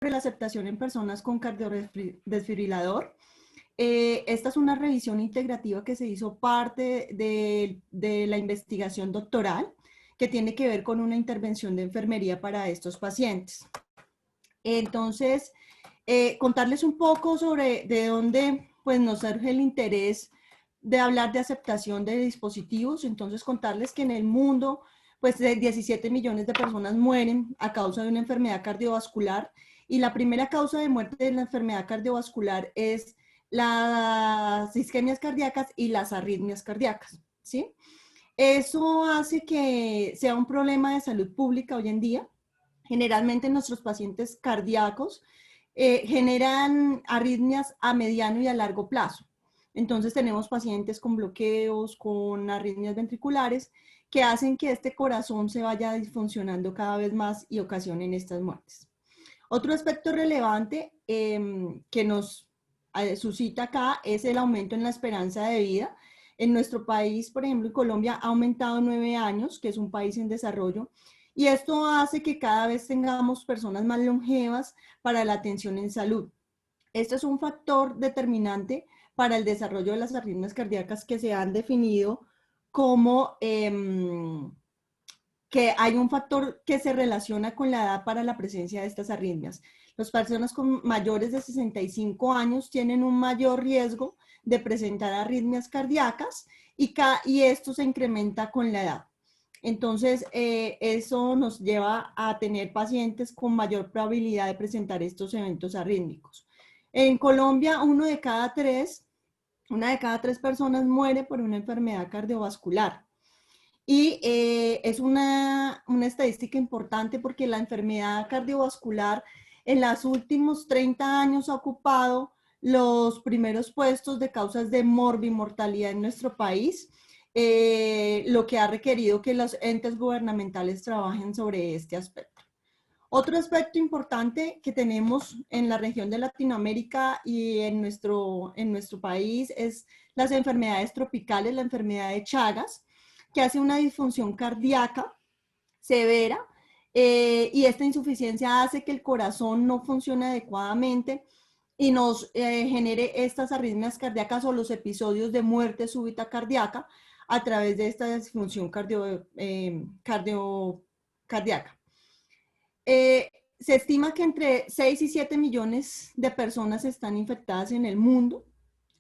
la aceptación en personas con cardiodesfibrilador. Esta es una revisión integrativa que se hizo parte de la investigación doctoral que tiene que ver con una intervención de enfermería para estos pacientes. Entonces, contarles un poco sobre de dónde pues, nos surge el interés de hablar de aceptación de dispositivos. Entonces, contarles que en el mundo, pues 17 millones de personas mueren a causa de una enfermedad cardiovascular, y la primera causa de muerte de la enfermedad cardiovascular es las isquemias cardíacas y las arritmias cardíacas, ¿sí? Eso hace que sea un problema de salud pública hoy en día. Generalmente nuestros pacientes cardíacos generan arritmias a mediano y a largo plazo. Entonces tenemos pacientes con bloqueos, con arritmias ventriculares, que hacen que este corazón se vaya disfuncionando cada vez más y ocasionen estas muertes. Otro aspecto relevante que nos suscita acá es el aumento en la esperanza de vida. En nuestro país, por ejemplo, en Colombia, ha aumentado 9 años, que es un país en desarrollo, y esto hace que cada vez tengamos personas más longevas para la atención en salud. Esto es un factor determinante para el desarrollo de las arritmias cardíacas que se han definido como que hay un factor que se relaciona con la edad para la presencia de estas arritmias. Las personas con mayores de 65 años tienen un mayor riesgo de presentar arritmias cardíacas y esto se incrementa con la edad. Entonces, eso nos lleva a tener pacientes con mayor probabilidad de presentar estos eventos arrítmicos. En Colombia, una de cada tres personas muere por una enfermedad cardiovascular. Y es una estadística importante porque la enfermedad cardiovascular en los últimos 30 años ha ocupado los primeros puestos de causas de morbimortalidad en nuestro país, lo que ha requerido que los entes gubernamentales trabajen sobre este aspecto. Otro aspecto importante que tenemos en la región de Latinoamérica y en nuestro país es las enfermedades tropicales, la enfermedad de Chagas, que hace una disfunción cardíaca severa y esta insuficiencia hace que el corazón no funcione adecuadamente y nos genere estas arritmias cardíacas o los episodios de muerte súbita cardíaca a través de esta disfunción cardíaca. Se estima que entre 6 y 7 millones de personas están infectadas en el mundo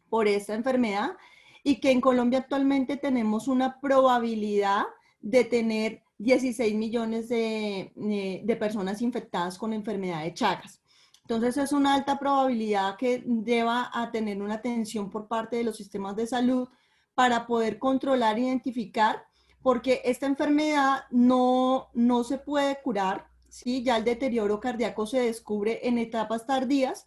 por esta enfermedad y que en Colombia actualmente tenemos una probabilidad de tener 16 millones de personas infectadas con enfermedad de Chagas. Entonces es una alta probabilidad que lleva a tener una atención por parte de los sistemas de salud para poder controlar e identificar, porque esta enfermedad no se puede curar, ¿sí? Ya el deterioro cardíaco se descubre en etapas tardías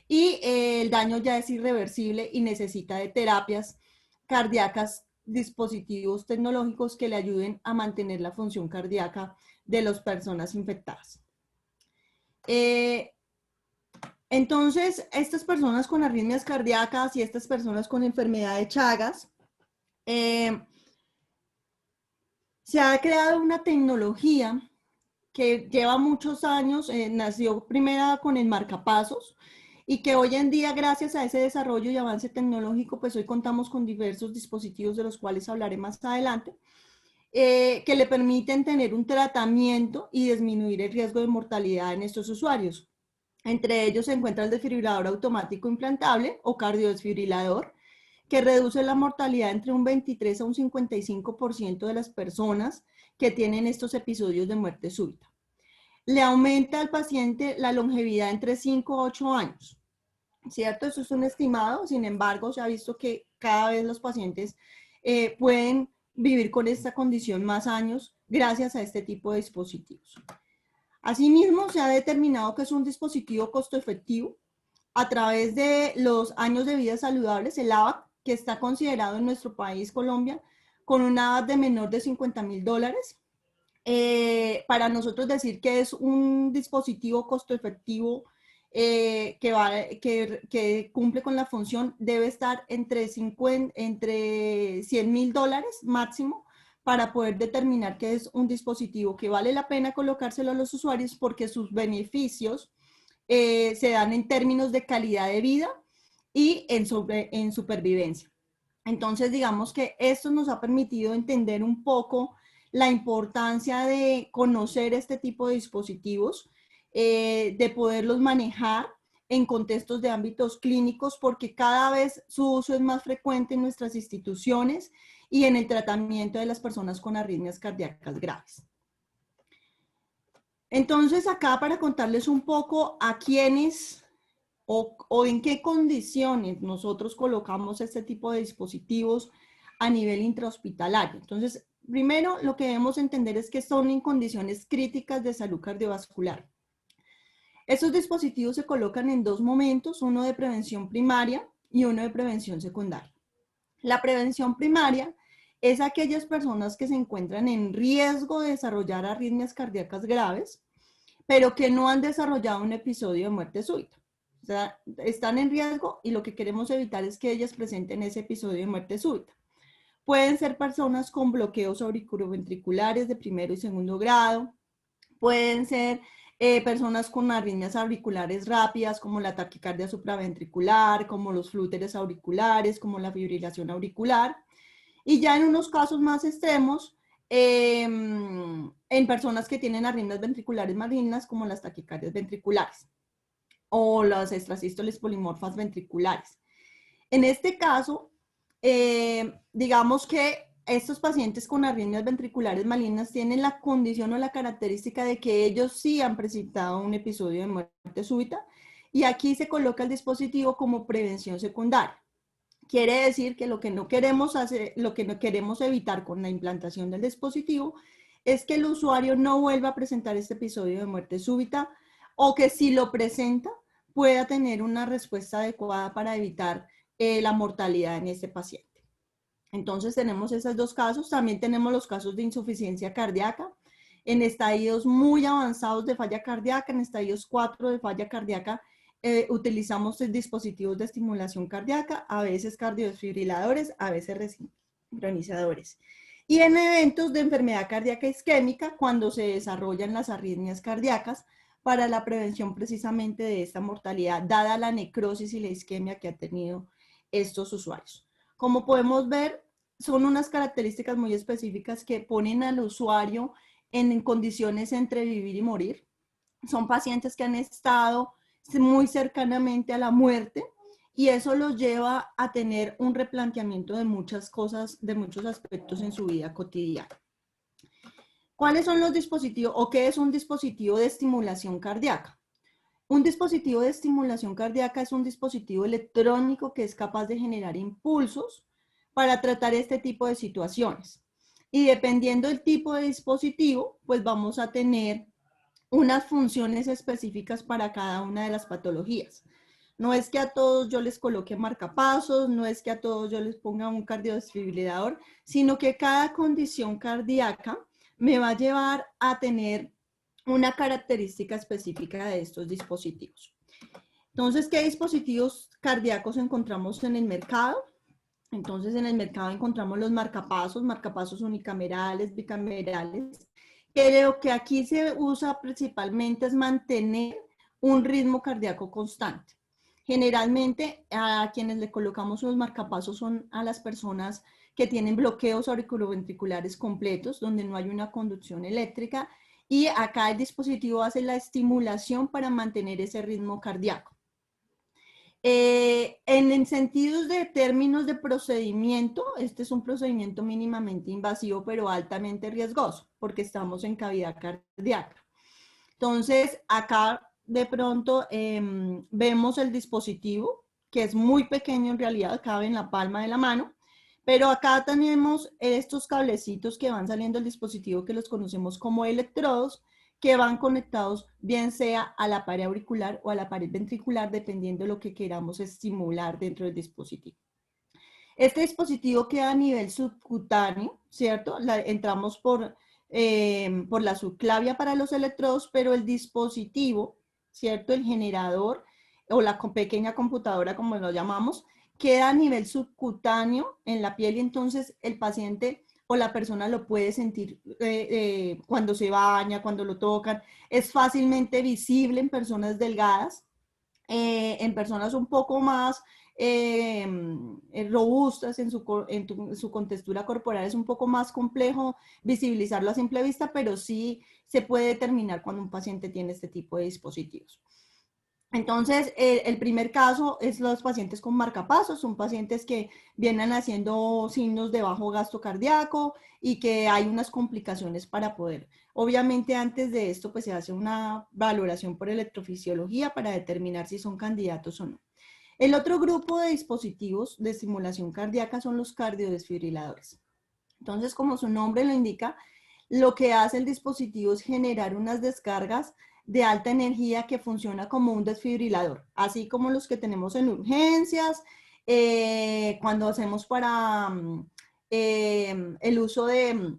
y el daño ya es irreversible y necesita de terapias cardíacas, dispositivos tecnológicos que le ayuden a mantener la función cardíaca de las personas infectadas. Entonces, estas personas con arritmias cardíacas y estas personas con enfermedad de Chagas, se ha creado una tecnología que lleva muchos años, nació primero con el marcapasos, y que hoy en día, gracias a ese desarrollo y avance tecnológico, pues hoy contamos con diversos dispositivos de los cuales hablaré más adelante, que le permiten tener un tratamiento y disminuir el riesgo de mortalidad en estos usuarios. Entre ellos se encuentra el desfibrilador automático implantable o cardiodesfibrilador, que reduce la mortalidad entre un 23 a un 55% de las personas que tienen estos episodios de muerte súbita. Le aumenta al paciente la longevidad entre 5 a 8 años, ¿cierto? Eso es un estimado, sin embargo, se ha visto que cada vez los pacientes pueden vivir con esta condición más años gracias a este tipo de dispositivos. Asimismo, se ha determinado que es un dispositivo costo efectivo a través de los años de vida saludables, el ABAC, que está considerado en nuestro país, Colombia, con una ABAC de menor de $50,000. Para nosotros decir que es un dispositivo costo efectivo que cumple con la función debe estar entre $100,000 máximo para poder determinar que es un dispositivo que vale la pena colocárselo a los usuarios porque sus beneficios se dan en términos de calidad de vida y en supervivencia. Entonces, digamos que esto nos ha permitido entender un poco la importancia de conocer este tipo de dispositivos, de poderlos manejar en contextos de ámbitos clínicos, porque cada vez su uso es más frecuente en nuestras instituciones y en el tratamiento de las personas con arritmias cardíacas graves. Entonces, acá para contarles un poco a quiénes o en qué condiciones nosotros colocamos este tipo de dispositivos a nivel intrahospitalario. Entonces, primero lo que debemos entender es que son en condiciones críticas de salud cardiovascular. Estos dispositivos se colocan en dos momentos, uno de prevención primaria y uno de prevención secundaria. La prevención primaria es aquellas personas que se encuentran en riesgo de desarrollar arritmias cardíacas graves, pero que no han desarrollado un episodio de muerte súbita. O sea, están en riesgo y lo que queremos evitar es que ellas presenten ese episodio de muerte súbita. Pueden ser personas con bloqueos auriculoventriculares de primero y segundo grado, pueden ser personas con arritmias auriculares rápidas, como la taquicardia supraventricular, como los flúteres auriculares, como la fibrilación auricular. Y ya en unos casos más extremos, en personas que tienen arritmias ventriculares malignas, como las taquicardias ventriculares o las extrasístoles polimorfas ventriculares. En este caso, digamos que estos pacientes con arritmias ventriculares malignas tienen la condición o la característica de que ellos sí han presentado un episodio de muerte súbita, y aquí se coloca el dispositivo como prevención secundaria. Quiere decir que lo que no queremos hacer, lo que no queremos evitar con la implantación del dispositivo es que el usuario no vuelva a presentar este episodio de muerte súbita, o que si lo presenta pueda tener una respuesta adecuada para evitar la mortalidad en este paciente. Entonces tenemos esos dos casos. También tenemos los casos de insuficiencia cardíaca en estadios muy avanzados de falla cardíaca. En estadios 4 de falla cardíaca utilizamos dispositivos de estimulación cardíaca, a veces cardiodesfibriladores, a veces resincronizadores. Y en eventos de enfermedad cardíaca isquémica, cuando se desarrollan las arritmias cardíacas, para la prevención precisamente de esta mortalidad, dada la necrosis y la isquemia que han tenido estos usuarios. Como podemos ver, son unas características muy específicas que ponen al usuario en condiciones entre vivir y morir. Son pacientes que han estado muy cercanamente a la muerte, y eso los lleva a tener un replanteamiento de muchas cosas, de muchos aspectos en su vida cotidiana. ¿Cuáles son los dispositivos o qué es un dispositivo de estimulación cardíaca? Un dispositivo de estimulación cardíaca es un dispositivo electrónico que es capaz de generar impulsos para tratar este tipo de situaciones. Y dependiendo del tipo de dispositivo, pues vamos a tener unas funciones específicas para cada una de las patologías. No es que a todos yo les coloque marcapasos, no es que a todos yo les ponga un cardiodesfibrilador, sino que cada condición cardíaca me va a llevar a tener una característica específica de estos dispositivos. Entonces, ¿qué dispositivos cardíacos encontramos en el mercado? Entonces, en el mercado encontramos los marcapasos unicamerales, bicamerales, que lo que aquí se usa principalmente es mantener un ritmo cardíaco constante. Generalmente, a quienes le colocamos los marcapasos son a las personas que tienen bloqueos auriculoventriculares completos, donde no hay una conducción eléctrica, y acá el dispositivo hace la estimulación para mantener ese ritmo cardíaco. En sentidos de términos de procedimiento, este es un procedimiento mínimamente invasivo, pero altamente riesgoso, porque estamos en cavidad cardíaca. Entonces, acá de pronto vemos el dispositivo, que es muy pequeño en realidad, cabe en la palma de la mano, pero acá tenemos estos cablecitos que van saliendo del dispositivo, que los conocemos como electrodos, que van conectados bien sea a la pared auricular o a la pared ventricular, dependiendo de lo que queramos estimular dentro del dispositivo. Este dispositivo queda a nivel subcutáneo, ¿cierto? Entramos por la subclavia para los electrodos, pero el dispositivo, ¿cierto? El generador o la pequeña computadora, como lo llamamos, queda a nivel subcutáneo en la piel, y entonces el paciente o la persona lo puede sentir cuando se baña, cuando lo tocan. Es fácilmente visible en personas delgadas, en personas un poco más robustas en su contextura corporal. Es un poco más complejo visibilizarlo a simple vista, pero sí se puede determinar cuando un paciente tiene este tipo de dispositivos. Entonces, el primer caso es los pacientes con marcapasos, son pacientes que vienen haciendo signos de bajo gasto cardíaco y que hay unas complicaciones para poder. Obviamente, antes de esto, pues se hace una valoración por electrofisiología para determinar si son candidatos o no. El otro grupo de dispositivos de estimulación cardíaca son los cardiodesfibriladores. Entonces, como su nombre lo indica, lo que hace el dispositivo es generar unas descargas de alta energía que funciona como un desfibrilador, así como los que tenemos en urgencias, cuando hacemos para el uso de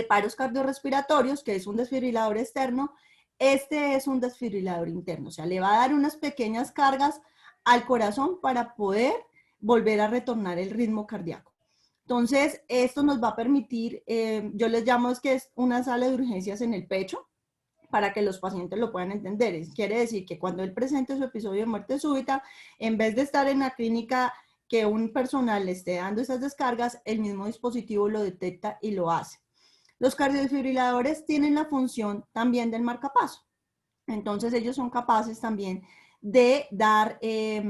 paros cardiorrespiratorios, que es un desfibrilador externo. Este es un desfibrilador interno, o sea, le va a dar unas pequeñas cargas al corazón para poder volver a retornar el ritmo cardíaco. Entonces, esto nos va a permitir, yo les llamo es que es una sala de urgencias en el pecho, para que los pacientes lo puedan entender. Quiere decir que cuando él presente su episodio de muerte súbita, en vez de estar en la clínica que un personal le esté dando esas descargas, el mismo dispositivo lo detecta y lo hace. Los cardiodesfibriladores tienen la función también del marcapaso. Entonces, ellos son capaces también de dar ese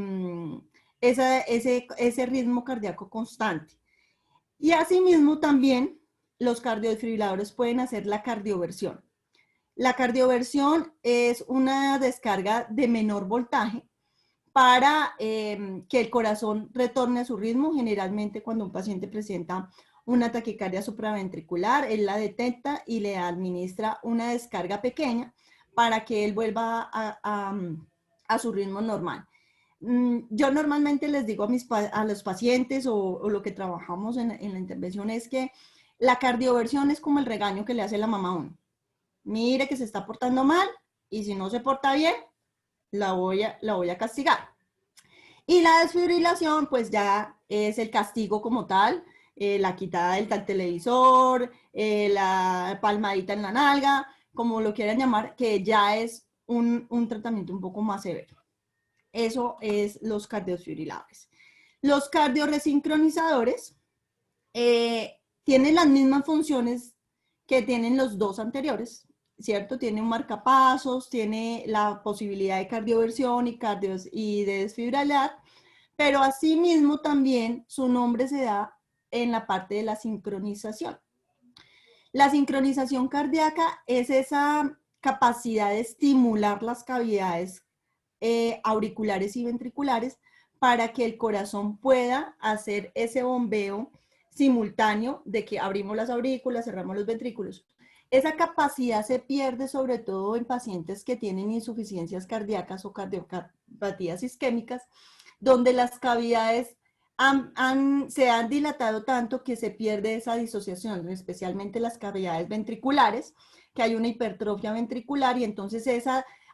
ritmo cardíaco constante. Y asimismo también los cardiodesfibriladores pueden hacer la cardioversión. La cardioversión es una descarga de menor voltaje para que el corazón retorne a su ritmo. Generalmente cuando un paciente presenta una taquicardia supraventricular, él la detecta y le administra una descarga pequeña para que él vuelva a su ritmo normal. Yo normalmente les digo a los pacientes o lo que trabajamos en la intervención es que la cardioversión es como el regaño que le hace la mamá a uno. Mire que se está portando mal y si no se porta bien, la voy a castigar. Y la desfibrilación, pues ya es el castigo como tal, la quitada del tal televisor, la palmadita en la nalga, como lo quieran llamar, que ya es un tratamiento un poco más severo. Eso es los cardiodesfibriladores. Los cardioresincronizadores tienen las mismas funciones que tienen los dos anteriores, ¿cierto? Tiene un marcapasos, tiene la posibilidad de cardioversión y de desfibrilar, pero asimismo también su nombre se da en la parte de la sincronización. La sincronización cardíaca es esa capacidad de estimular las cavidades auriculares y ventriculares para que el corazón pueda hacer ese bombeo simultáneo de que abrimos las aurículas, cerramos los ventrículos. Esa capacidad se pierde sobre todo en pacientes que tienen insuficiencias cardíacas o cardiopatías isquémicas, donde las cavidades se han dilatado tanto que se pierde esa disociación, especialmente las cavidades ventriculares, que hay una hipertrofia ventricular y entonces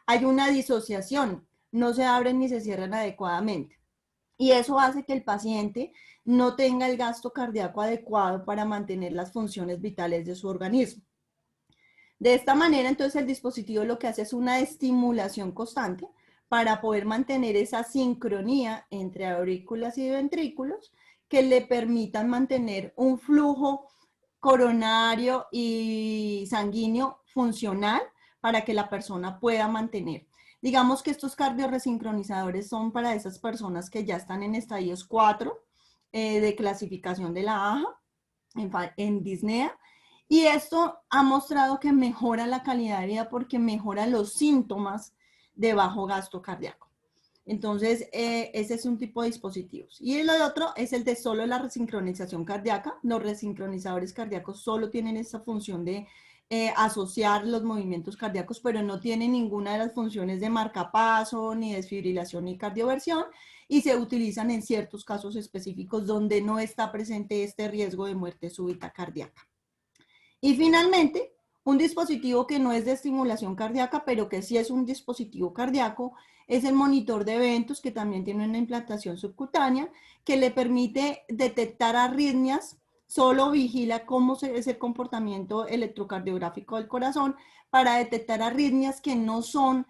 hay una disociación, no se abren ni se cierran adecuadamente. Y eso hace que el paciente no tenga el gasto cardíaco adecuado para mantener las funciones vitales de su organismo. De esta manera, entonces, el dispositivo lo que hace es una estimulación constante para poder mantener esa sincronía entre aurículas y ventrículos que le permitan mantener un flujo coronario y sanguíneo funcional para que la persona pueda mantener. Digamos que estos cardioresincronizadores son para esas personas que ya están en estadios 4 de clasificación de la AHA, en disnea, y esto ha mostrado que mejora la calidad de vida porque mejora los síntomas de bajo gasto cardíaco. Entonces, ese es un tipo de dispositivos. Y el otro es el de solo la resincronización cardíaca. Los resincronizadores cardíacos solo tienen esta función de asociar los movimientos cardíacos, pero no tienen ninguna de las funciones de marcapaso, ni desfibrilación, ni cardioversión, y se utilizan en ciertos casos específicos donde no está presente este riesgo de muerte súbita cardíaca. Y finalmente, un dispositivo que no es de estimulación cardíaca, pero que sí es un dispositivo cardíaco, es el monitor de eventos, que también tiene una implantación subcutánea, que le permite detectar arritmias solo vigila cómo es el comportamiento electrocardiográfico del corazón para detectar arritmias que no son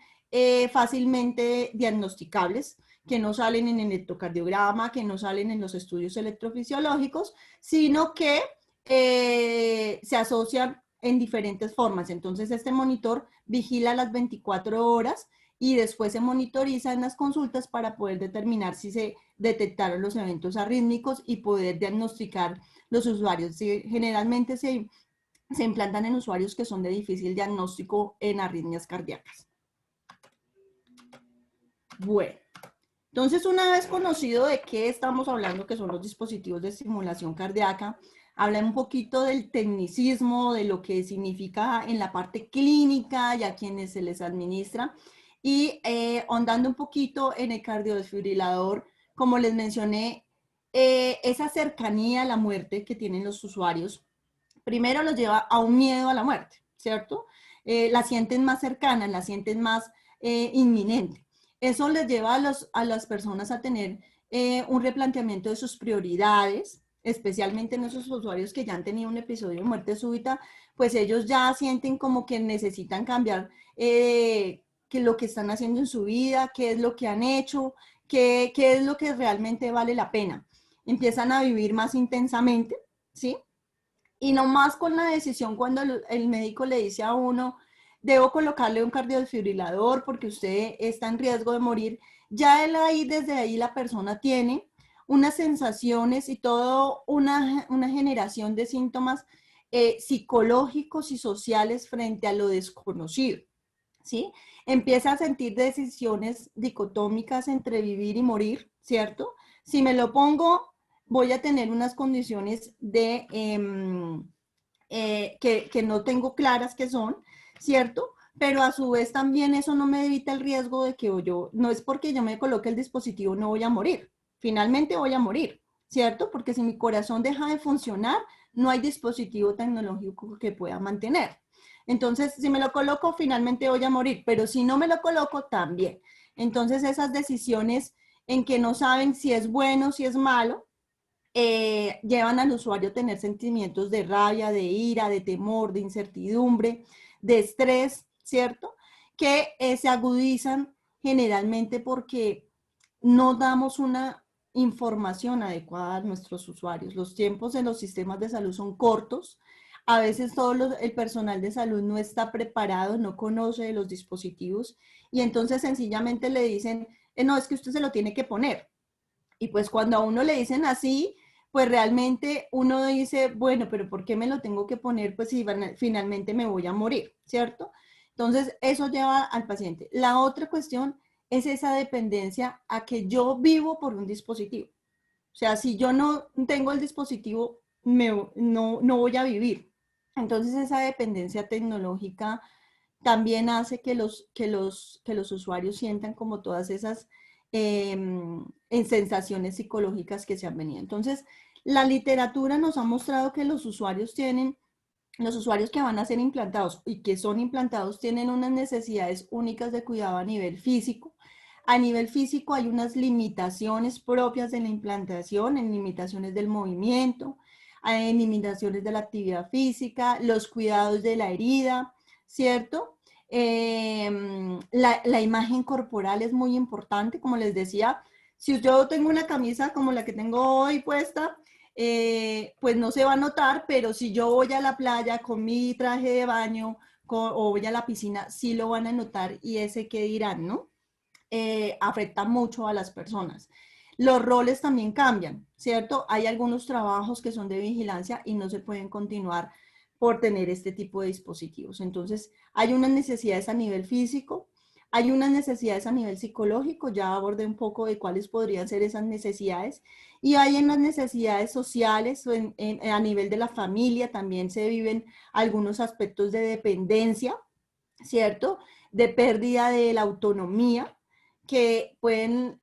fácilmente diagnosticables, que no salen en el electrocardiograma, que no salen en los estudios electrofisiológicos, sino que se asocian en diferentes formas. Entonces, este monitor vigila las 24 horas y después se monitoriza en las consultas para poder determinar si se detectaron los eventos arrítmicos y poder diagnosticar los usuarios. Generalmente se implantan en usuarios que son de difícil diagnóstico en arritmias cardíacas. Bueno, entonces una vez conocido de qué estamos hablando, que son los dispositivos de estimulación cardíaca, habla un poquito del tecnicismo, de lo que significa en la parte clínica y a quienes se les administra, y ahondando un poquito en el cardiodesfibrilador, como les mencioné, esa cercanía a la muerte que tienen los usuarios, primero los lleva a un miedo a la muerte, ¿cierto? La sienten más cercana, la sienten más inminente. Eso les lleva a las personas a tener un replanteamiento de sus prioridades, especialmente en esos usuarios que ya han tenido un episodio de muerte súbita, pues ellos ya sienten como que necesitan cambiar que lo que están haciendo en su vida, qué es lo que han hecho, qué es lo que realmente vale la pena. Empiezan a vivir más intensamente, ¿sí? Y no más con la decisión cuando el médico le dice a uno, debo colocarle un cardiodesfibrilador porque usted está en riesgo de morir, ya él ahí, desde ahí la persona tiene unas sensaciones y toda una generación de síntomas psicológicos y sociales frente a lo desconocido, ¿sí? Empieza a sentir decisiones dicotómicas entre vivir y morir, ¿cierto? Si me lo pongo, voy a tener unas condiciones que no tengo claras que son, ¿cierto? Pero a su vez también eso no me evita el riesgo de que yo, no es porque yo me coloque el dispositivo, no voy a morir. Finalmente voy a morir, ¿cierto? Porque si mi corazón deja de funcionar, no hay dispositivo tecnológico que pueda mantener. Entonces, si me lo coloco, finalmente voy a morir, pero si no me lo coloco, también. Entonces, esas decisiones en que no saben si es bueno, si es malo, llevan al usuario a tener sentimientos de rabia, de ira, de temor, de incertidumbre, de estrés, ¿cierto? Que se agudizan generalmente porque no damos una información adecuada a nuestros usuarios. Los tiempos en los sistemas de salud son cortos. A veces el personal de salud no está preparado, no conoce los dispositivos y entonces sencillamente le dicen, no, es que usted se lo tiene que poner. Y pues cuando a uno le dicen así, pues realmente uno dice, bueno, pero ¿por qué me lo tengo que poner? Pues si finalmente me voy a morir, ¿cierto? Entonces, eso lleva al paciente. La otra cuestión es esa dependencia a que yo vivo por un dispositivo. O sea, si yo no tengo el dispositivo, no voy a vivir. Entonces, esa dependencia tecnológica también hace que los usuarios sientan como todas esas sensaciones psicológicas que se han venido. Entonces, la literatura nos ha mostrado que los usuarios que van a ser implantados y que son implantados tienen unas necesidades únicas de cuidado a nivel físico. A nivel físico hay unas limitaciones propias de la implantación, en limitaciones del movimiento, en limitaciones de la actividad física, los cuidados de la herida, ¿cierto? La imagen corporal es muy importante, como les decía, si yo tengo una camisa como la que tengo hoy puesta, pues no se va a notar, pero si yo voy a la playa con mi traje de baño o voy a la piscina, sí lo van a notar y ese qué dirán, ¿no? Afecta mucho a las personas. Los roles también cambian, ¿cierto? Hay algunos trabajos que son de vigilancia y no se pueden continuar por tener este tipo de dispositivos. Entonces, hay unas necesidades a nivel físico, hay unas necesidades a nivel psicológico, ya abordé un poco de cuáles podrían ser esas necesidades, y hay unas necesidades sociales, a nivel de la familia también se viven algunos aspectos de dependencia, ¿cierto? De pérdida de la autonomía, que pueden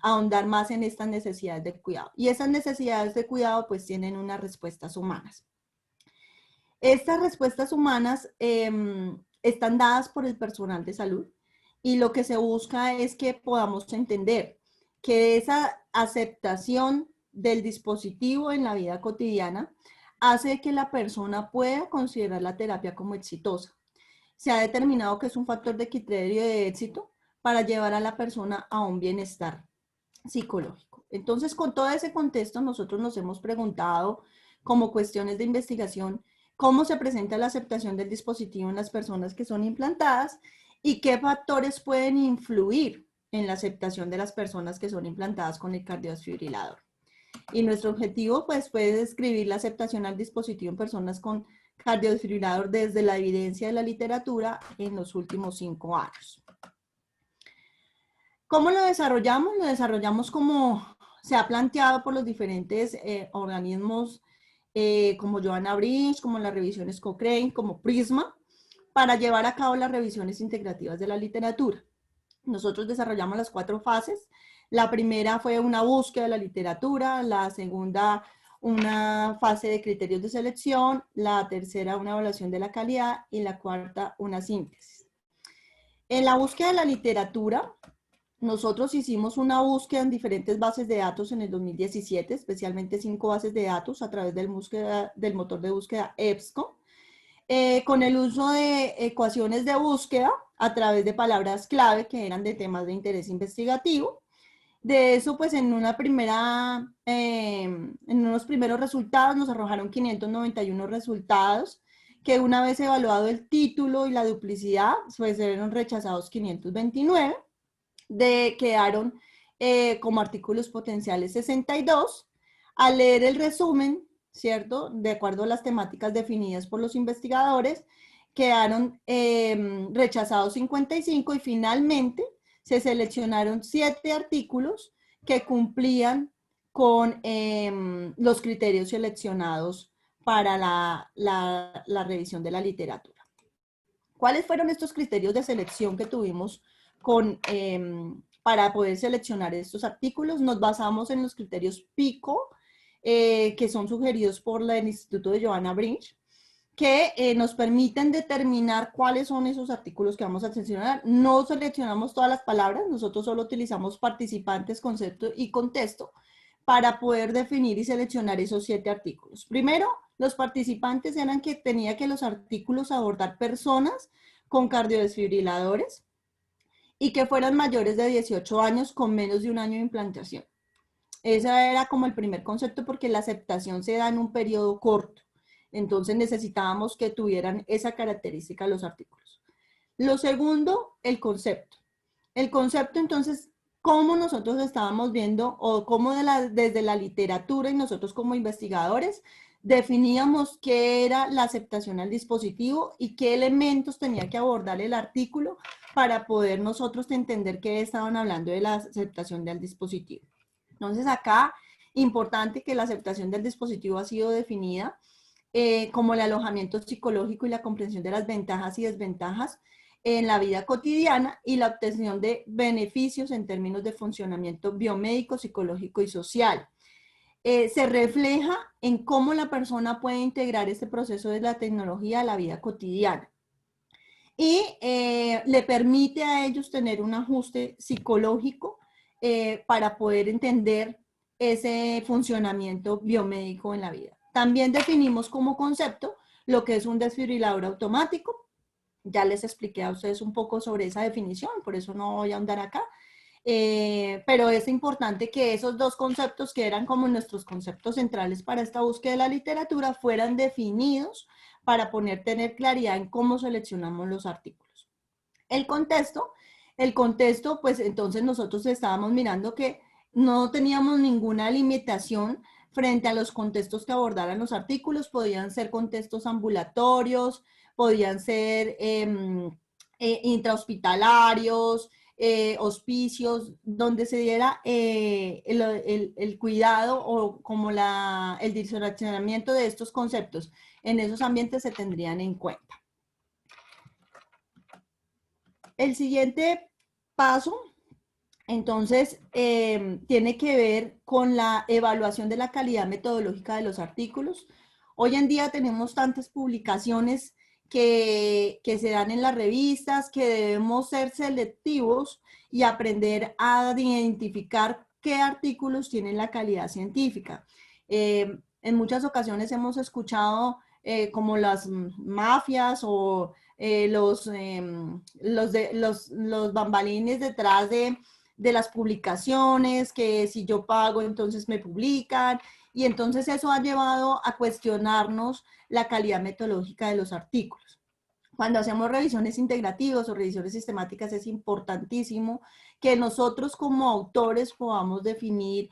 ahondar más en estas necesidades de cuidado. Y esas necesidades de cuidado pues tienen unas respuestas humanas. Estas respuestas humanas están dadas por el personal de salud y lo que se busca es que podamos entender que esa aceptación del dispositivo en la vida cotidiana hace que la persona pueda considerar la terapia como exitosa. Se ha determinado que es un factor de criterio de éxito para llevar a la persona a un bienestar psicológico. Entonces, con todo ese contexto, nosotros nos hemos preguntado como cuestiones de investigación cómo se presenta la aceptación del dispositivo en las personas que son implantadas y qué factores pueden influir en la aceptación de las personas que son implantadas con el cardiodesfibrilador. Y nuestro objetivo pues fue describir la aceptación al dispositivo en personas con cardiodesfibrilador desde la evidencia de la literatura en los últimos 5 años. ¿Cómo lo desarrollamos? Lo desarrollamos como se ha planteado por los diferentes organismos como Joanna Bridge, como las revisiones Cochrane, como Prisma, para llevar a cabo las revisiones integrativas de la literatura. Nosotros desarrollamos las 4 fases. La primera fue una búsqueda de la literatura, la segunda una fase de criterios de selección, la tercera una evaluación de la calidad y la cuarta una síntesis. En la búsqueda de la literatura, nosotros hicimos una búsqueda en diferentes bases de datos en el 2017, especialmente 5 bases de datos a través del motor de búsqueda EBSCO, con el uso de ecuaciones de búsqueda a través de palabras clave que eran de temas de interés investigativo. De eso, pues en unos primeros resultados nos arrojaron 591 resultados, que una vez evaluado el título y la duplicidad, pues fueron rechazados 529, quedaron como artículos potenciales 62. Al leer el resumen, ¿cierto? De acuerdo a las temáticas definidas por los investigadores, quedaron rechazados 55 y finalmente se seleccionaron 7 artículos que cumplían con los criterios seleccionados para la revisión de la literatura. ¿Cuáles fueron estos criterios de selección que tuvimos para poder seleccionar estos artículos? Nos basamos en los criterios PICO, que son sugeridos por el Instituto de Joanna Bridge, que nos permiten determinar cuáles son esos artículos que vamos a seleccionar. No seleccionamos todas las palabras, nosotros solo utilizamos participantes, concepto y contexto para poder definir y seleccionar esos 7 artículos. Primero, los participantes eran que tenía que los artículos abordar personas con cardiodesfibriladores y que fueran mayores de 18 años con menos de un año de implantación. Ese era como el primer concepto porque la aceptación se da en un periodo corto. Entonces necesitábamos que tuvieran esa característica los artículos. Lo segundo, el concepto. El concepto, entonces, cómo nosotros estábamos viendo o cómo desde la literatura y nosotros como investigadores definíamos qué era la aceptación al dispositivo y qué elementos tenía que abordar el artículo para poder nosotros entender qué estaban hablando de la aceptación del dispositivo. Entonces acá, importante que la aceptación del dispositivo ha sido definida como el alojamiento psicológico y la comprensión de las ventajas y desventajas en la vida cotidiana y la obtención de beneficios en términos de funcionamiento biomédico, psicológico y social. Se refleja en cómo la persona puede integrar este proceso de la tecnología a la vida cotidiana. Y le permite a ellos tener un ajuste psicológico para poder entender ese funcionamiento biomédico en la vida. También definimos como concepto lo que es un desfibrilador automático. Ya les expliqué a ustedes un poco sobre esa definición, por eso no voy a ahondar acá. Pero es importante que esos 2 conceptos que eran como nuestros conceptos centrales para esta búsqueda de la literatura fueran definidos para tener claridad en cómo seleccionamos los artículos. El contexto, pues entonces nosotros estábamos mirando que no teníamos ninguna limitación frente a los contextos que abordaran los artículos, podían ser contextos ambulatorios, podían ser intrahospitalarios, hospicios, donde se diera el cuidado o como el direccionamiento de estos conceptos. En esos ambientes se tendrían en cuenta. El siguiente paso, entonces, tiene que ver con la evaluación de la calidad metodológica de los artículos. Hoy en día tenemos tantas publicaciones que se dan en las revistas que debemos ser selectivos y aprender a identificar qué artículos tienen la calidad científica. En muchas ocasiones hemos escuchado como las mafias o los bambalines detrás de las publicaciones, que si yo pago entonces me publican, y entonces eso ha llevado a cuestionarnos la calidad metodológica de los artículos. Cuando hacemos revisiones integrativas o revisiones sistemáticas es importantísimo que nosotros como autores podamos definir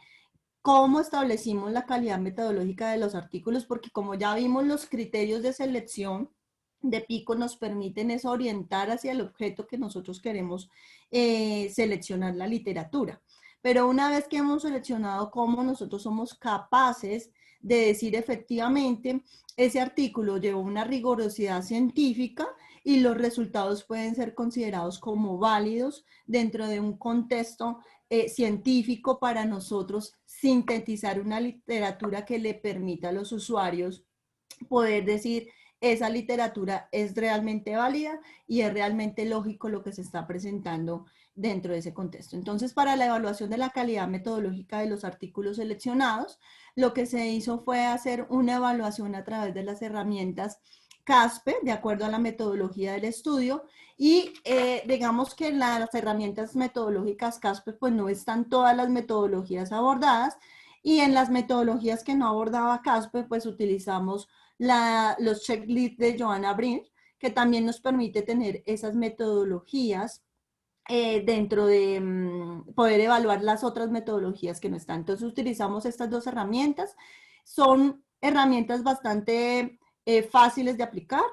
cómo establecimos la calidad metodológica de los artículos, porque como ya vimos, los criterios de selección de PICO nos permiten es orientar hacia el objeto que nosotros queremos seleccionar la literatura. Pero una vez que hemos seleccionado cómo, nosotros somos capaces de decir efectivamente ese artículo lleva una rigurosidad científica y los resultados pueden ser considerados como válidos dentro de un contexto científico para nosotros sintetizar una literatura que le permita a los usuarios poder decir esa literatura es realmente válida y es realmente lógico lo que se está presentando dentro de ese contexto. Entonces, para la evaluación de la calidad metodológica de los artículos seleccionados, lo que se hizo fue hacer una evaluación a través de las herramientas CASPE, de acuerdo a la metodología del estudio, y digamos que en las herramientas metodológicas CASPE, pues no están todas las metodologías abordadas, y en las metodologías que no abordaba CASPE, pues utilizamos los checklists de Joanna Brin, que también nos permite tener esas metodologías dentro de poder evaluar las otras metodologías que no están. Entonces utilizamos estas dos herramientas. Son herramientas bastante fáciles de aplicar.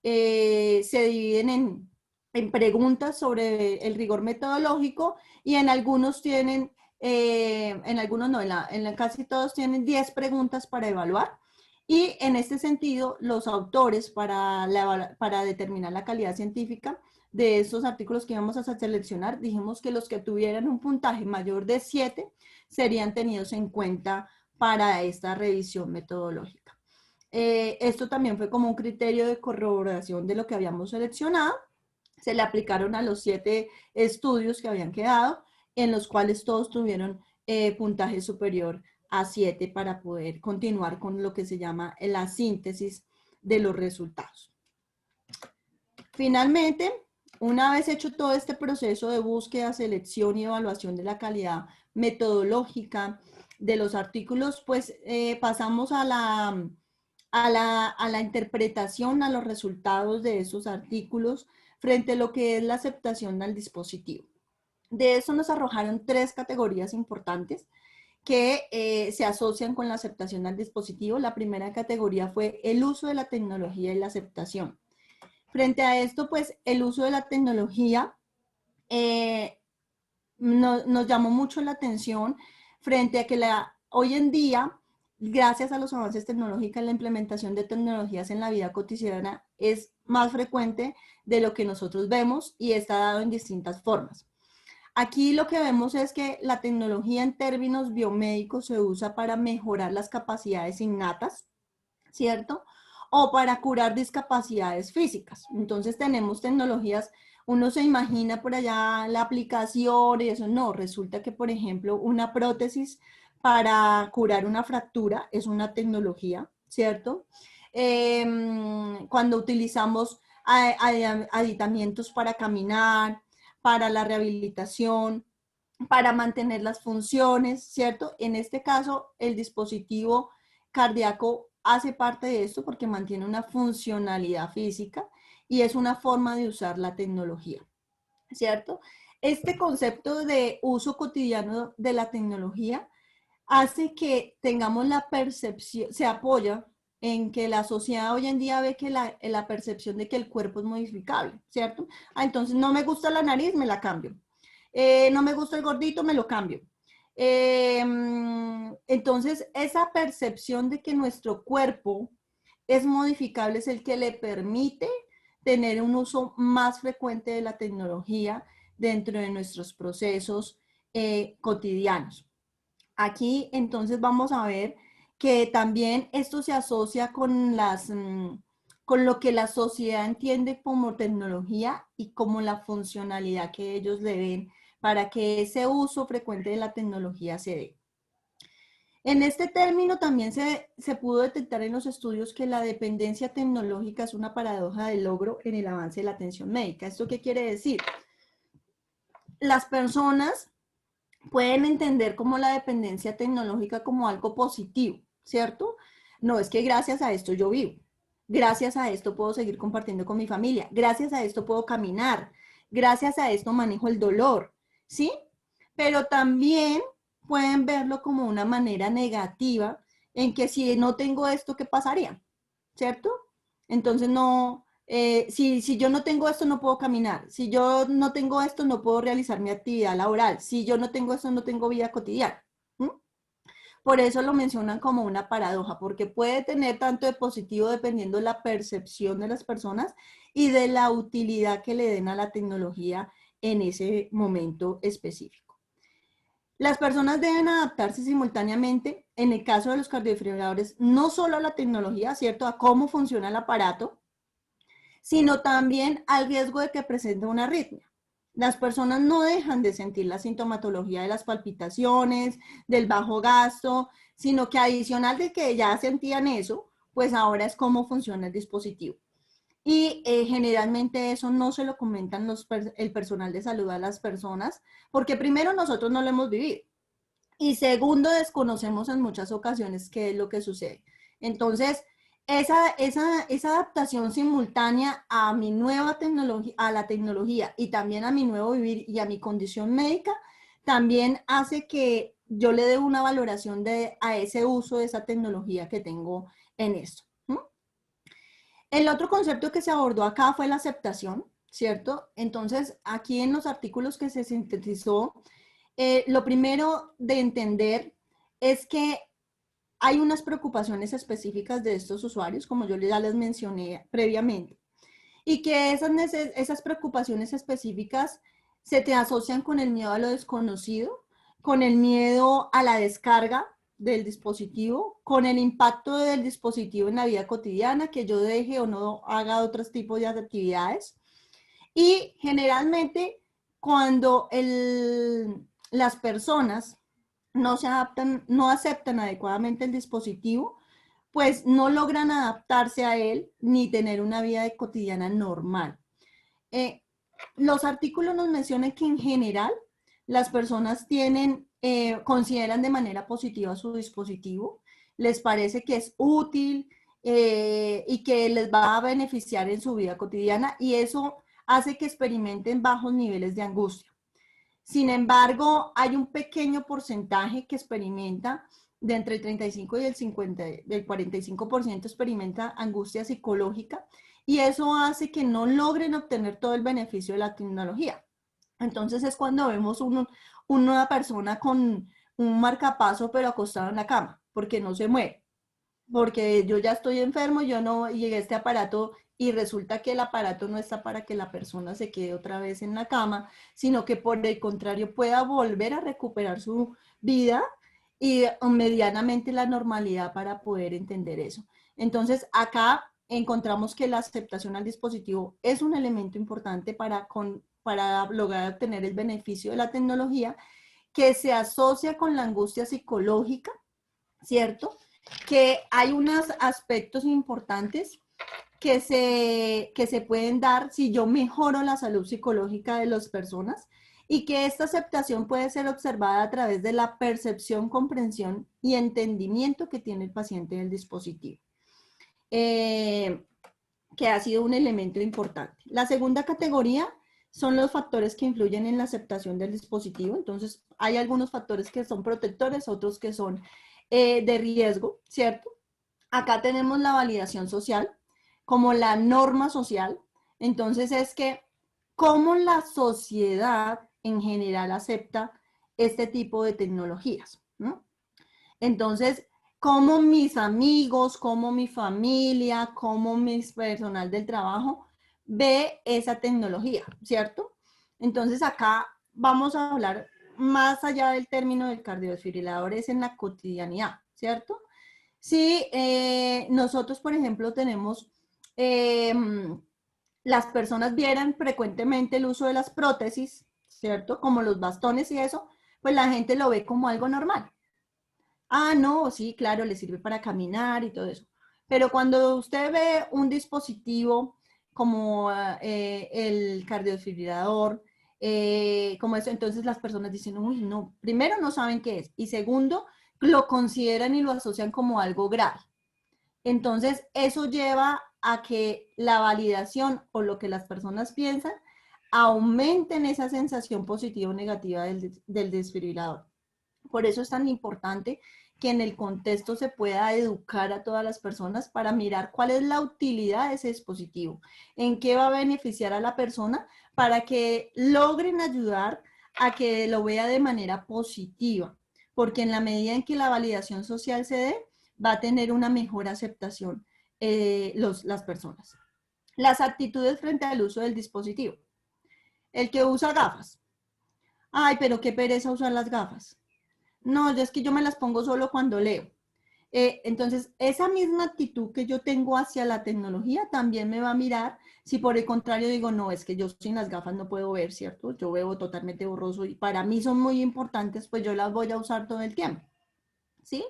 Se dividen en preguntas sobre el rigor metodológico y en algunos tienen, en algunos no, en casi todos tienen 10 preguntas para evaluar. Y en este sentido, los autores para determinar la calidad científica de esos artículos que íbamos a seleccionar, dijimos que los que tuvieran un puntaje mayor de 7 serían tenidos en cuenta para esta revisión metodológica. Esto también fue como un criterio de corroboración de lo que habíamos seleccionado. Se le aplicaron a los 7 estudios que habían quedado, en los cuales todos tuvieron puntaje superior a 7 para poder continuar con lo que se llama la síntesis de los resultados. Finalmente, una vez hecho todo este proceso de búsqueda, selección y evaluación de la calidad metodológica de los artículos, pues pasamos a la interpretación, a los resultados de esos artículos frente a lo que es la aceptación al dispositivo. De eso nos arrojaron 3 categorías importantes que se asocian con la aceptación al dispositivo. La primera categoría fue el uso de la tecnología y la aceptación. Frente a esto, pues el uso de la tecnología nos llamó mucho la atención frente a que hoy en día, gracias a los avances tecnológicos, la implementación de tecnologías en la vida cotidiana es más frecuente de lo que nosotros vemos y está dado en distintas formas. Aquí lo que vemos es que la tecnología en términos biomédicos se usa para mejorar las capacidades innatas, ¿cierto? O para curar discapacidades físicas. Entonces tenemos tecnologías, uno se imagina por allá la aplicación y eso, no, resulta que por ejemplo una prótesis para curar una fractura es una tecnología, ¿cierto? Cuando utilizamos aditamientos para caminar, para la rehabilitación, para mantener las funciones, ¿cierto? En este caso, el dispositivo cardíaco hace parte de esto porque mantiene una funcionalidad física y es una forma de usar la tecnología, ¿cierto? Este concepto de uso cotidiano de la tecnología hace que tengamos la percepción, se apoya en que la sociedad hoy en día ve que la percepción de que el cuerpo es modificable, ¿cierto? Entonces no me gusta la nariz, me la cambio. No me gusta el gordito, me lo cambio. Entonces, esa percepción de que nuestro cuerpo es modificable es el que le permite tener un uso más frecuente de la tecnología dentro de nuestros procesos cotidianos. Aquí entonces vamos a ver que también esto se asocia con lo que la sociedad entiende como tecnología y como la funcionalidad que ellos le ven para que ese uso frecuente de la tecnología se dé. En este término también se pudo detectar en los estudios que la dependencia tecnológica es una paradoja de logro en el avance de la atención médica. ¿Esto qué quiere decir? Las personas pueden entender como la dependencia tecnológica como algo positivo, ¿cierto? No, es que gracias a esto yo vivo, gracias a esto puedo seguir compartiendo con mi familia, gracias a esto puedo caminar, gracias a esto manejo el dolor, ¿sí? Pero también pueden verlo como una manera negativa en que si no tengo esto, ¿qué pasaría? ¿Cierto? Entonces no, si yo no tengo esto, no puedo caminar. Si yo no tengo esto, no puedo realizar mi actividad laboral. Si yo no tengo esto, no tengo vida cotidiana. ¿Mm? Por eso lo mencionan como una paradoja, porque puede tener tanto de positivo dependiendo de la percepción de las personas y de la utilidad que le den a la tecnología en ese momento específico. Las personas deben adaptarse simultáneamente, en el caso de los cardiofibriladores, no solo a la tecnología, ¿cierto? A cómo funciona el aparato, sino también al riesgo de que presente una arritmia. Las personas no dejan de sentir la sintomatología de las palpitaciones, del bajo gasto, sino que adicional de que ya sentían eso, pues ahora es cómo funciona el dispositivo. Y generalmente eso no se lo comentan el personal de salud a las personas, porque primero nosotros no lo hemos vivido y segundo desconocemos en muchas ocasiones qué es lo que sucede. Entonces, esa adaptación simultánea a mi nueva tecnología, a la tecnología y también a mi nuevo vivir y a mi condición médica, también hace que yo le dé una valoración a ese uso de esa tecnología que tengo en esto. El otro concepto que se abordó acá fue la aceptación, ¿cierto? Entonces, aquí en los artículos que se sintetizó, lo primero de entender es que hay unas preocupaciones específicas de estos usuarios, como yo ya les mencioné previamente, y que esas preocupaciones específicas se te asocian con el miedo a lo desconocido, con el miedo a la descarga del dispositivo, con el impacto del dispositivo en la vida cotidiana, que yo deje o no haga otros tipos de actividades. Y generalmente cuando las personas no se adaptan, no aceptan adecuadamente el dispositivo, pues no logran adaptarse a él ni tener una vida cotidiana normal. Eh, los artículos nos mencionan que en general las personas consideran de manera positiva su dispositivo, les parece que es útil y que les va a beneficiar en su vida cotidiana y eso hace que experimenten bajos niveles de angustia. Sin embargo, hay un pequeño porcentaje que experimenta de entre el 35 y el 50, del 45% experimenta angustia psicológica y eso hace que no logren obtener todo el beneficio de la tecnología. Entonces es cuando vemos una persona con un marcapaso pero acostado en la cama, porque no se mueve, porque yo ya estoy enfermo, yo no llegué a este aparato y resulta que el aparato no está para que la persona se quede otra vez en la cama, sino que por el contrario pueda volver a recuperar su vida y medianamente la normalidad para poder entender eso. Entonces acá encontramos que la aceptación al dispositivo es un elemento importante para lograr obtener el beneficio de la tecnología que se asocia con la angustia psicológica, ¿cierto? Que hay unos aspectos importantes que se pueden dar si yo mejoro la salud psicológica de las personas y que esta aceptación puede ser observada a través de la percepción, comprensión y entendimiento que tiene el paciente del dispositivo, que ha sido un elemento importante. La segunda categoría son los factores que influyen en la aceptación del dispositivo. Entonces, hay algunos factores que son protectores, otros que son de riesgo, ¿cierto? Acá tenemos la validación social como la norma social. Entonces es que cómo la sociedad en general acepta este tipo de tecnologías, ¿no? Entonces, cómo mis amigos, cómo mi familia, cómo mi personal del trabajo ve esa tecnología, ¿cierto? Entonces acá vamos a hablar más allá del término del cardiodesfibrilador, es en la cotidianidad, ¿cierto? Si nosotros, por ejemplo, tenemos, las personas vieran frecuentemente el uso de las prótesis, ¿cierto? Como los bastones y eso, pues la gente lo ve como algo normal. Ah, no, sí, claro, le sirve para caminar y todo eso. Pero cuando usted ve un dispositivo como el cardiodesfibrilador, como eso, entonces las personas dicen, uy, no, primero no saben qué es y segundo, lo consideran y lo asocian como algo grave. Entonces, eso lleva a que la validación o lo que las personas piensan aumenten esa sensación positiva o negativa del desfibrilador. Por eso es tan importante que en el contexto se pueda educar a todas las personas para mirar cuál es la utilidad de ese dispositivo, en qué va a beneficiar a la persona para que logren ayudar a que lo vea de manera positiva, porque en la medida en que la validación social se dé, va a tener una mejor aceptación las personas. Las actitudes frente al uso del dispositivo. El que usa gafas. Ay, pero qué pereza usar las gafas. No, es que yo me las pongo solo cuando leo. Entonces, esa misma actitud que yo tengo hacia la tecnología también me va a mirar si por el contrario digo, no, es que yo sin las gafas no puedo ver, ¿cierto? Yo veo totalmente borroso y para mí son muy importantes, pues yo las voy a usar todo el tiempo, ¿sí?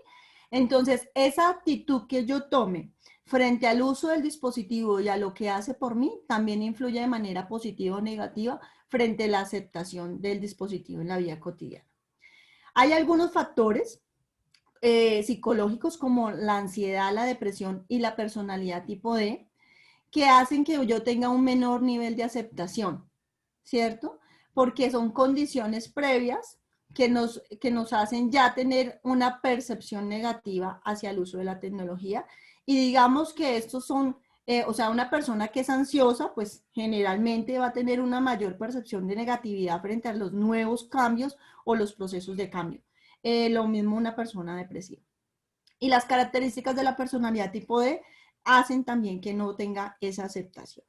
Entonces, esa actitud que yo tome frente al uso del dispositivo y a lo que hace por mí, también influye de manera positiva o negativa frente a la aceptación del dispositivo en la vida cotidiana. Hay algunos factores psicológicos como la ansiedad, la depresión y la personalidad tipo D, que hacen que yo tenga un menor nivel de aceptación, ¿cierto? Porque son condiciones previas que nos hacen ya tener una percepción negativa hacia el uso de la tecnología. Y digamos que estos son, o sea, una persona que es ansiosa, pues generalmente va a tener una mayor percepción de negatividad frente a los nuevos cambios o los procesos de cambio. Lo mismo una persona depresiva. Y las características de la personalidad tipo D hacen también que no tenga esa aceptación.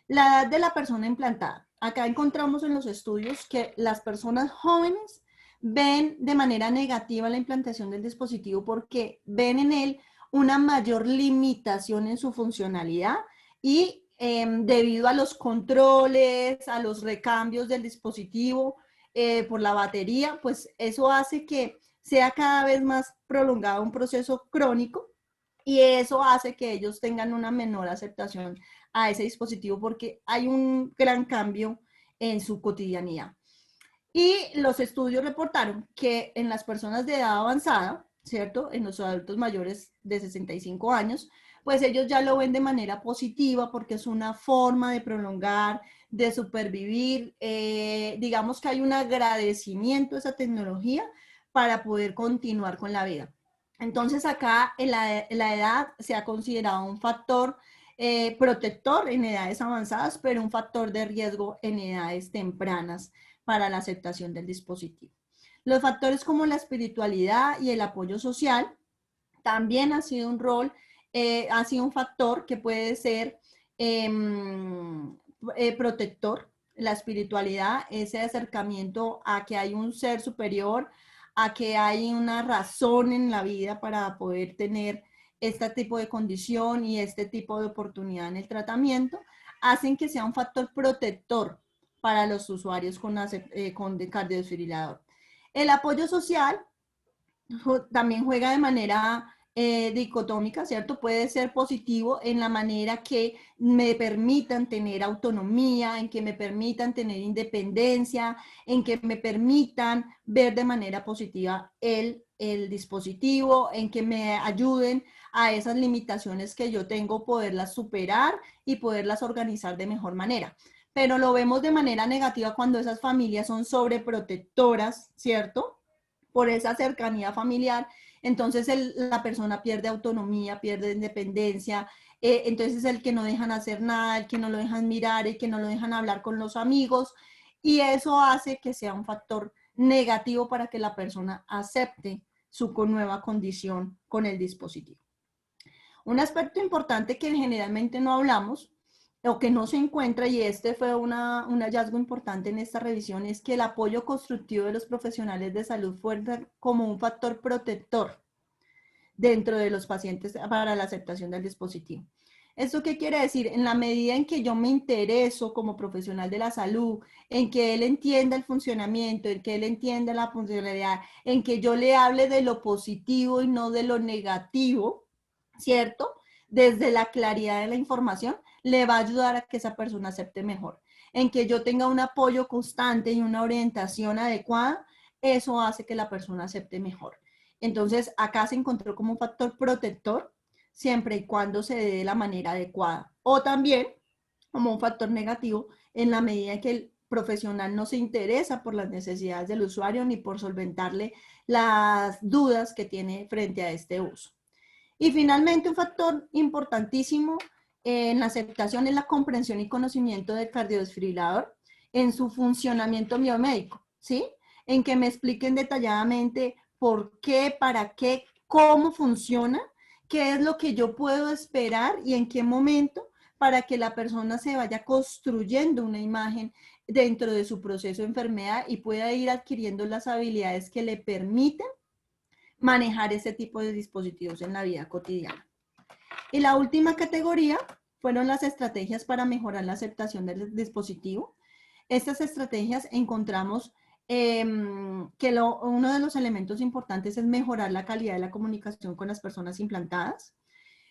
La edad de la persona implantada. Acá encontramos en los estudios que las personas jóvenes ven de manera negativa la implantación del dispositivo porque ven en él una mayor limitación en su funcionalidad y debido a los controles, a los recambios del dispositivo por la batería, pues eso hace que sea cada vez más prolongado un proceso crónico y eso hace que ellos tengan una menor aceptación a ese dispositivo porque hay un gran cambio en su cotidianidad. Y los estudios reportaron que en las personas de edad avanzada, ¿cierto? En los adultos mayores de 65 años, pues ellos ya lo ven de manera positiva porque es una forma de prolongar, de supervivir. Digamos que hay un agradecimiento a esa tecnología para poder continuar con la vida. Entonces acá en la edad se ha considerado un factor protector en edades avanzadas, pero un factor de riesgo en edades tempranas para la aceptación del dispositivo. Los factores como la espiritualidad y el apoyo social también ha sido un rol, ha sido un factor que puede ser eh, protector. La espiritualidad, ese acercamiento a que hay un ser superior, a que hay una razón en la vida para poder tener este tipo de condición y este tipo de oportunidad en el tratamiento, hacen que sea un factor protector para los usuarios con cardiodesfibrilador. El apoyo social también juega de manera dicotómica, ¿cierto? Puede ser positivo en la manera que me permitan tener autonomía, en que me permitan tener independencia, en que me permitan ver de manera positiva el dispositivo, en que me ayuden a esas limitaciones que yo tengo, poderlas superar y poderlas organizar de mejor manera. Pero lo vemos de manera negativa cuando esas familias son sobreprotectoras, ¿cierto? Por esa cercanía familiar, entonces la persona pierde autonomía, pierde independencia, entonces el que no dejan hacer nada, el que no lo dejan mirar, el que no lo dejan hablar con los amigos, y eso hace que sea un factor negativo para que la persona acepte su nueva condición con el dispositivo. Un aspecto importante que generalmente no hablamos o que no se encuentra, y este fue un hallazgo importante en esta revisión, es que el apoyo constructivo de los profesionales de salud fue como un factor protector dentro de los pacientes para la aceptación del dispositivo. ¿Esto qué quiere decir? En la medida en que yo me intereso como profesional de la salud, en que él entienda el funcionamiento, en que él entienda la funcionalidad, en que yo le hable de lo positivo y no de lo negativo, ¿cierto? Desde la claridad de la información, le va a ayudar a que esa persona acepte mejor. En que yo tenga un apoyo constante y una orientación adecuada, eso hace que la persona acepte mejor. Entonces, acá se encontró como un factor protector siempre y cuando se dé de la manera adecuada. O también como un factor negativo en la medida en que el profesional no se interesa por las necesidades del usuario ni por solventarle las dudas que tiene frente a este uso. Y finalmente, un factor importantísimo en la aceptación es la comprensión y conocimiento del cardiodesfibrilador en su funcionamiento biomédico, ¿sí? En que me expliquen detalladamente por qué, para qué, cómo funciona, qué es lo que yo puedo esperar y en qué momento para que la persona se vaya construyendo una imagen dentro de su proceso de enfermedad y pueda ir adquiriendo las habilidades que le permiten manejar ese tipo de dispositivos en la vida cotidiana. Y la última categoría fueron las estrategias para mejorar la aceptación del dispositivo. Estas estrategias encontramos que uno de los elementos importantes es mejorar la calidad de la comunicación con las personas implantadas,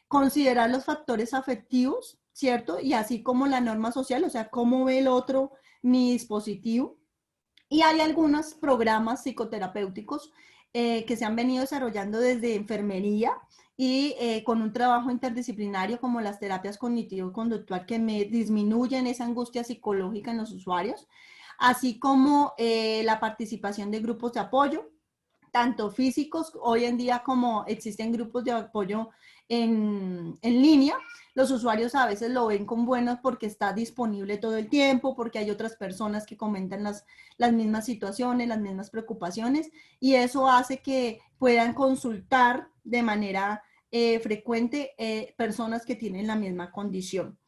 considerar los factores afectivos, ¿cierto? Y así como la norma social, o sea, cómo ve el otro mi dispositivo. Y hay algunos programas psicoterapéuticos que se han venido desarrollando desde enfermería y con un trabajo interdisciplinario como las terapias cognitivo-conductual que me disminuyen esa angustia psicológica en los usuarios, así como la participación de grupos de apoyo, tanto físicos, hoy en día como existen grupos de apoyo en línea, los usuarios a veces lo ven con buenos porque está disponible todo el tiempo, porque hay otras personas que comentan las mismas situaciones, las mismas preocupaciones, y eso hace que puedan consultar de manera frecuente personas que tienen la misma condición.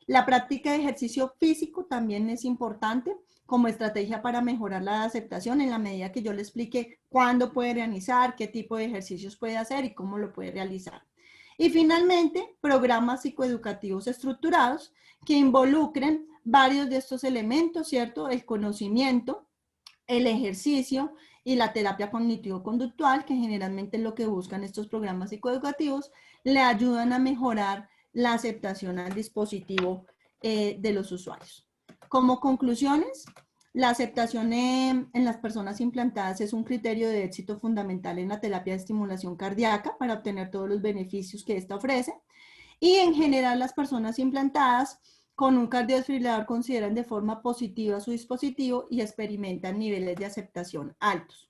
La práctica de ejercicio físico también es importante como estrategia para mejorar la aceptación en la medida que yo le explique cuándo puede realizar, qué tipo de ejercicios puede hacer y cómo lo puede realizar. Y finalmente, programas psicoeducativos estructurados que involucren varios de estos elementos, ¿cierto? El conocimiento, el ejercicio y la terapia cognitivo-conductual, que generalmente lo que buscan estos programas psicoeducativos, le ayudan a mejorar la aceptación al dispositivo de los usuarios. Como conclusiones, la aceptación en las personas implantadas es un criterio de éxito fundamental en la terapia de estimulación cardíaca para obtener todos los beneficios que esta ofrece. Y en general las personas implantadas con un cardiodesfibrilador consideran de forma positiva su dispositivo y experimentan niveles de aceptación altos.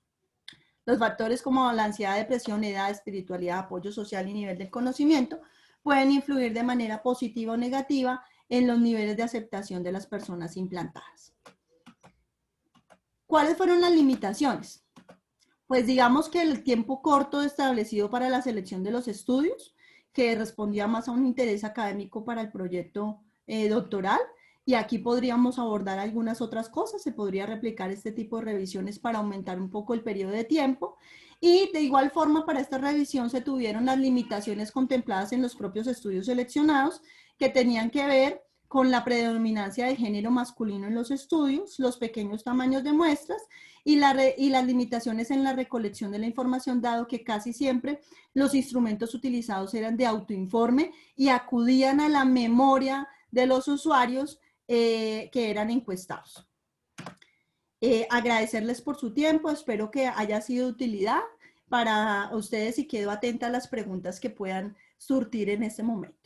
Los factores como la ansiedad, depresión, edad, espiritualidad, apoyo social y nivel del conocimiento pueden influir de manera positiva o negativa en los niveles de aceptación de las personas implantadas. ¿Cuáles fueron las limitaciones? Pues digamos que el tiempo corto establecido para la selección de los estudios, que respondía más a un interés académico para el proyecto doctoral, y aquí podríamos abordar algunas otras cosas, se podría replicar este tipo de revisiones para aumentar un poco el periodo de tiempo, y de igual forma para esta revisión se tuvieron las limitaciones contempladas en los propios estudios seleccionados, que tenían que ver con la predominancia de género masculino en los estudios, los pequeños tamaños de muestras y las limitaciones en la recolección de la información, dado que casi siempre los instrumentos utilizados eran de autoinforme y acudían a la memoria de los usuarios que eran encuestados. Agradecerles por su tiempo, espero que haya sido de utilidad para ustedes y quedo atenta a las preguntas que puedan surtir en este momento.